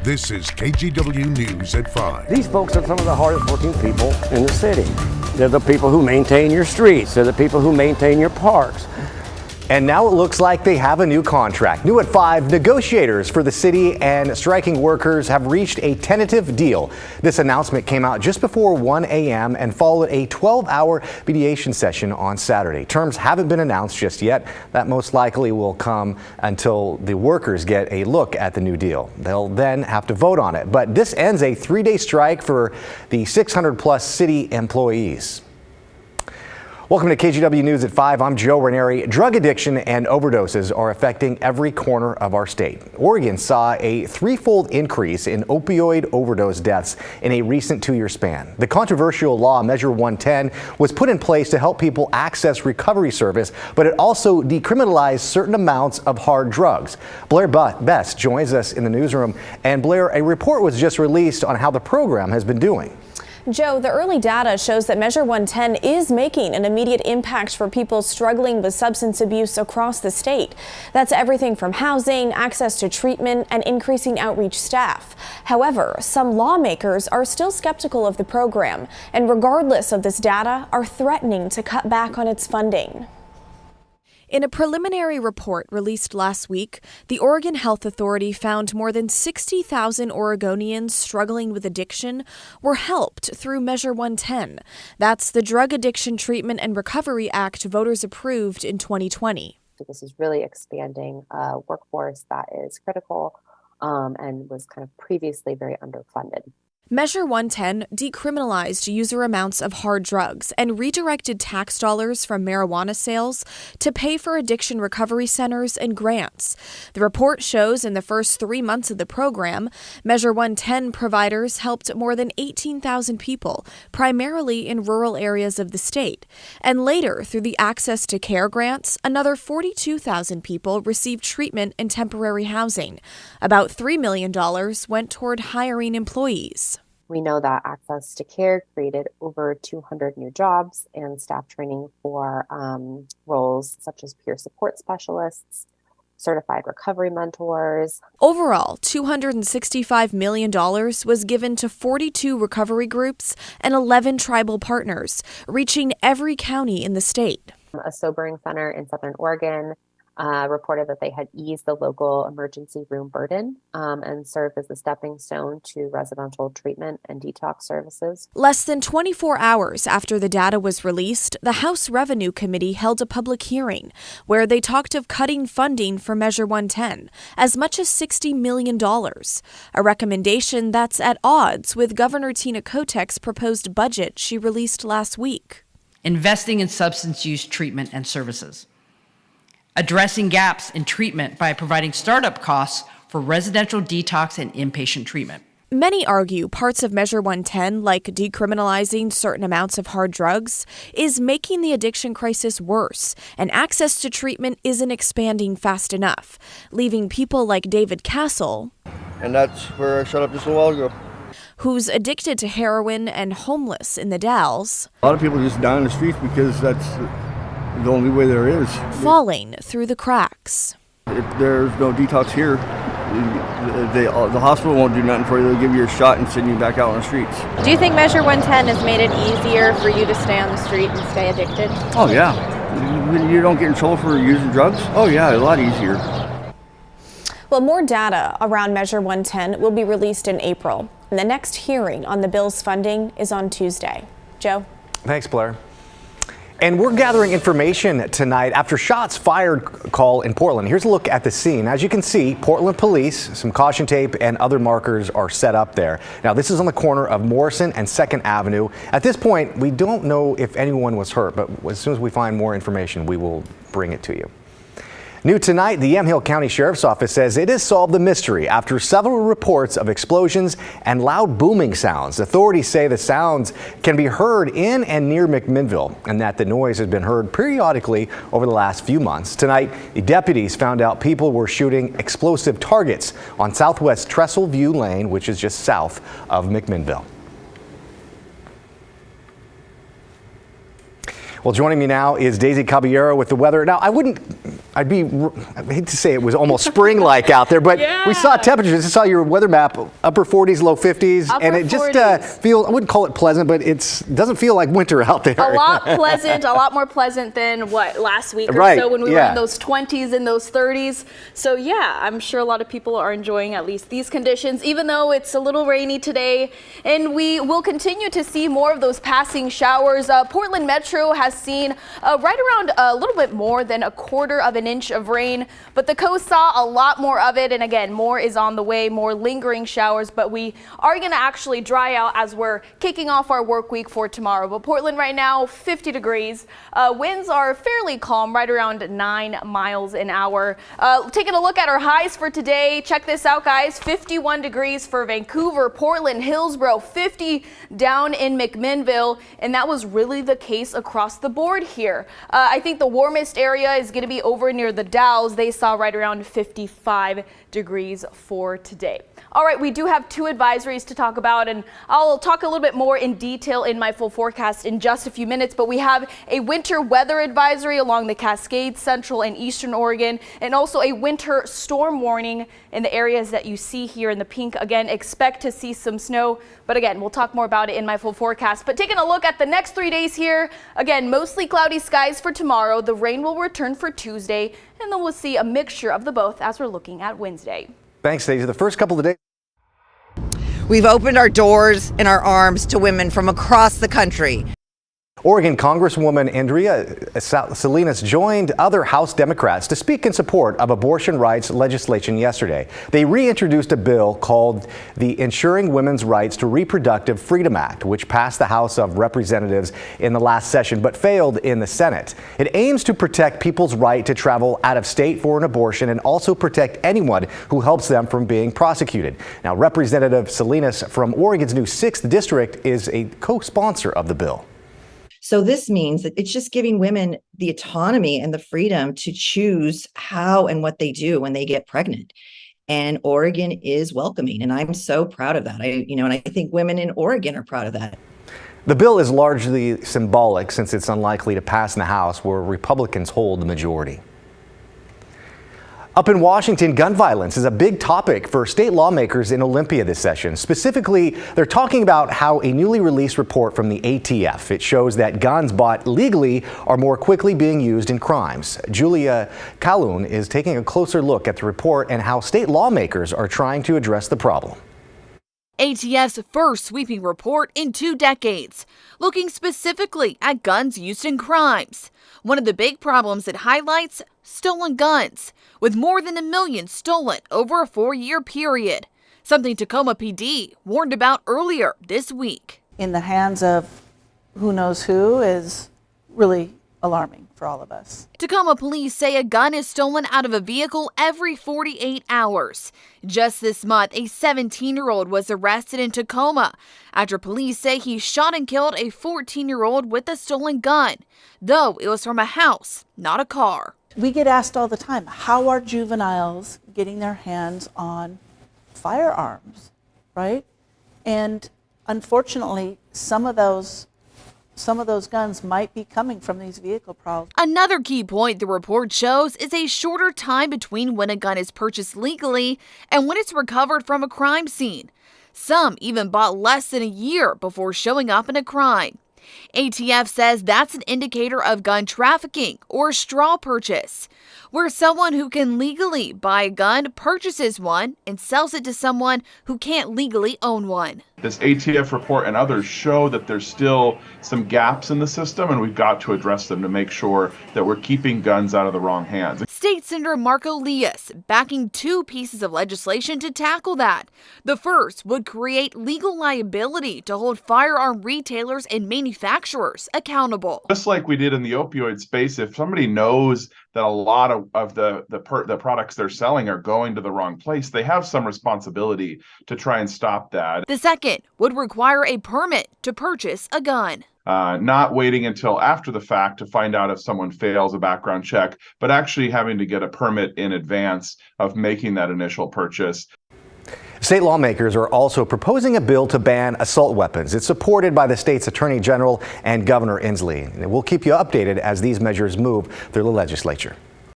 This is KGW News at 5. These folks are some of the hardest working people in the city. They're the people who maintain your streets. They're the people who maintain your parks. And now it looks like they have a new contract. New at 5, negotiators for the city and striking workers have reached a tentative deal. This announcement came out just before 1 a.m. and followed a 12-hour mediation session on Saturday. Terms haven't been announced just yet. That most likely will come until the workers get a look at the new deal. They'll then have to vote on it. But this ends a 3-day strike for the 600-plus city employees. Welcome to KGW News at 5. I'm Joe Ranieri. Drug addiction and overdoses are affecting every corner of our state. Oregon saw a 3-fold increase in opioid overdose deaths in a recent 2-year span. The controversial law, Measure 110, was put in place to help people access recovery service, but it also decriminalized certain amounts of hard drugs. Blair Best joins us in the newsroom. And Blair, a report was just released on how the program has been doing. Joe, the early data shows that Measure 110 is making an immediate impact for people struggling with substance abuse across the state. That's everything from housing, access to treatment, and increasing outreach staff. However, some lawmakers are still skeptical of the program, and regardless of this data, are threatening to cut back on its funding. In a preliminary report released last week, the Oregon Health Authority found more than 60,000 Oregonians struggling with addiction were helped through Measure 110. That's the Drug Addiction Treatment and Recovery Act voters approved in 2020. This is really expanding a workforce that is critical and was kind of previously very underfunded. Measure 110 decriminalized user amounts of hard drugs and redirected tax dollars from marijuana sales to pay for addiction recovery centers and grants. The report shows in the first 3 months of the program, Measure 110 providers helped more than 18,000 people, primarily in rural areas of the state. And later, through the Access to Care grants, another 42,000 people received treatment and temporary housing. About $3 million went toward hiring employees. We know that Access to Care created over 200 new jobs and staff training for roles such as peer support specialists, certified recovery mentors. Overall, $265 million was given to 42 recovery groups and 11 tribal partners, reaching every county in the state. A sobering center in Southern Oregon reported that they had eased the local emergency room burden and served as a stepping stone to residential treatment and detox services. Less than 24 hours after the data was released, the House Revenue Committee held a public hearing where they talked of cutting funding for Measure 110, as much as $60 million, a recommendation that's at odds with Governor Tina Kotek's proposed budget she released last week. Investing in substance use treatment and services. Addressing gaps in treatment by providing startup costs for residential detox and inpatient treatment. Many argue parts of Measure 110, like decriminalizing certain amounts of hard drugs, is making the addiction crisis worse, and access to treatment isn't expanding fast enough, leaving people like David Castle, and that's where I shut up just a while ago, who's addicted to heroin and homeless in the Dalles. A lot of people just die on the streets because that's the only way there is. Falling through the cracks. If there's no detox here, the hospital won't do nothing for you. They'll give you a shot and send you back out on the streets. Do you think Measure 110 has made it easier for you to stay on the street and stay addicted? Oh, yeah. You don't get in trouble for using drugs? Oh, yeah, a lot easier. Well, more data around Measure 110 will be released in April. And the next hearing on the bill's funding is on Tuesday. Joe? Thanks, Blair. And we're gathering information tonight after shots fired call in Portland. Here's a look at the scene. As you can see, Portland police, some caution tape and other markers are set up there. Now, this is on the corner of Morrison and 2nd Avenue. At this point, we don't know if anyone was hurt, but as soon as we find more information, we will bring it to you. New tonight, the Yamhill County Sheriff's Office says it has solved the mystery after several reports of explosions and loud booming sounds. Authorities say the sounds can be heard in and near McMinnville and that the noise has been heard periodically over the last few months. Tonight, the deputies found out people were shooting explosive targets on Southwest Trestle View Lane, which is just south of McMinnville. Well, joining me now is Daisy Caballero with the weather. Now, I wouldn't I hate to say it was almost spring-like out there, but we saw temperatures. I saw your weather map, upper 40s, low 50s, and it just I wouldn't call it pleasant, but it doesn't feel like winter out there. A lot pleasant, a lot more pleasant than last week or so when we were in those 20s and those 30s. So yeah, I'm sure a lot of people are enjoying at least these conditions, even though it's a little rainy today, and we will continue to see more of those passing showers. Portland Metro has seen right around a little bit more than a quarter of an inch of rain, but the coast saw a lot more of it, and again, more is on the way, more lingering showers, but we are going to actually dry out as we're kicking off our work week for tomorrow. But Portland right now, 50 degrees. Winds are fairly calm, right around 9 miles an hour. Taking a look at our highs for today, check this out, guys. 51 degrees for Vancouver, Portland, Hillsborough, 50 down in McMinnville, and that was really the case across the board here. I think the warmest area is going to be over near the Dalles. They saw right around 55 degrees for today. All right, we do have 2 advisories to talk about, and I'll talk a little bit more in detail in my full forecast in just a few minutes, but we have a winter weather advisory along the Cascades, Central and Eastern Oregon, and also a winter storm warning in the areas that you see here in the pink. Again, expect to see some snow, but again, we'll talk more about it in my full forecast. But taking a look at the next 3 days here, again, mostly cloudy skies for tomorrow. The rain will return for Tuesday, and then we'll see a mixture of the both as we're looking at Wednesday. Thanks, Stacey. The first couple of days. We've opened our doors and our arms to women from across the country. Oregon Congresswoman Andrea Salinas joined other House Democrats to speak in support of abortion rights legislation yesterday. They reintroduced a bill called the Ensuring Women's Rights to Reproductive Freedom Act, which passed the House of Representatives in the last session but failed in the Senate. It aims to protect people's right to travel out of state for an abortion and also protect anyone who helps them from being prosecuted. Now, Representative Salinas from Oregon's new 6th District is a co-sponsor of the bill. So this means that it's just giving women the autonomy and the freedom to choose how and what they do when they get pregnant. And Oregon is welcoming, and I'm so proud of that. And I think women in Oregon are proud of that. The bill is largely symbolic since it's unlikely to pass in the House, where Republicans hold the majority. Up in Washington, gun violence is a big topic for state lawmakers in Olympia this session. Specifically, they're talking about how a newly released report from the ATF, it shows that guns bought legally are more quickly being used in crimes. Julia Calhoun is taking a closer look at the report and how state lawmakers are trying to address the problem. ATF's first sweeping report in 2 decades, looking specifically at guns used in crimes. One of the big problems it highlights, stolen guns, with more than 1 million stolen over a 4-year period, something Tacoma PD warned about earlier this week. In the hands of who knows who is really alarming for all of us. Tacoma police say a gun is stolen out of a vehicle every 48 hours. Just this month, a 17-year-old was arrested in Tacoma after police say he shot and killed a 14-year-old with a stolen gun, though it was from a house, not a car. We get asked all the time, how are juveniles getting their hands on firearms, right? And unfortunately, some of those guns might be coming from these vehicle prowls. Another key point the report shows is a shorter time between when a gun is purchased legally and when it's recovered from a crime scene. Some even bought less than a year before showing up in a crime. ATF says that's an indicator of gun trafficking or straw purchase, where someone who can legally buy a gun purchases one and sells it to someone who can't legally own one. This ATF report and others show that there's still some gaps in the system, and we've got to address them to make sure that we're keeping guns out of the wrong hands. State Senator Marco Lias backing 2 pieces of legislation to tackle that. The first would create legal liability to hold firearm retailers and manufacturers accountable. Just like we did in the opioid space, if somebody knows that a lot of the products they're selling are going to the wrong place, they have some responsibility to try and stop that. The second would require a permit to purchase a gun. Not waiting until after the fact to find out if someone fails a background check, but actually having to get a permit in advance of making that initial purchase. State lawmakers are also proposing a bill to ban assault weapons. It's supported by the state's Attorney General and Governor Inslee. We'll keep you updated as these measures move through the legislature.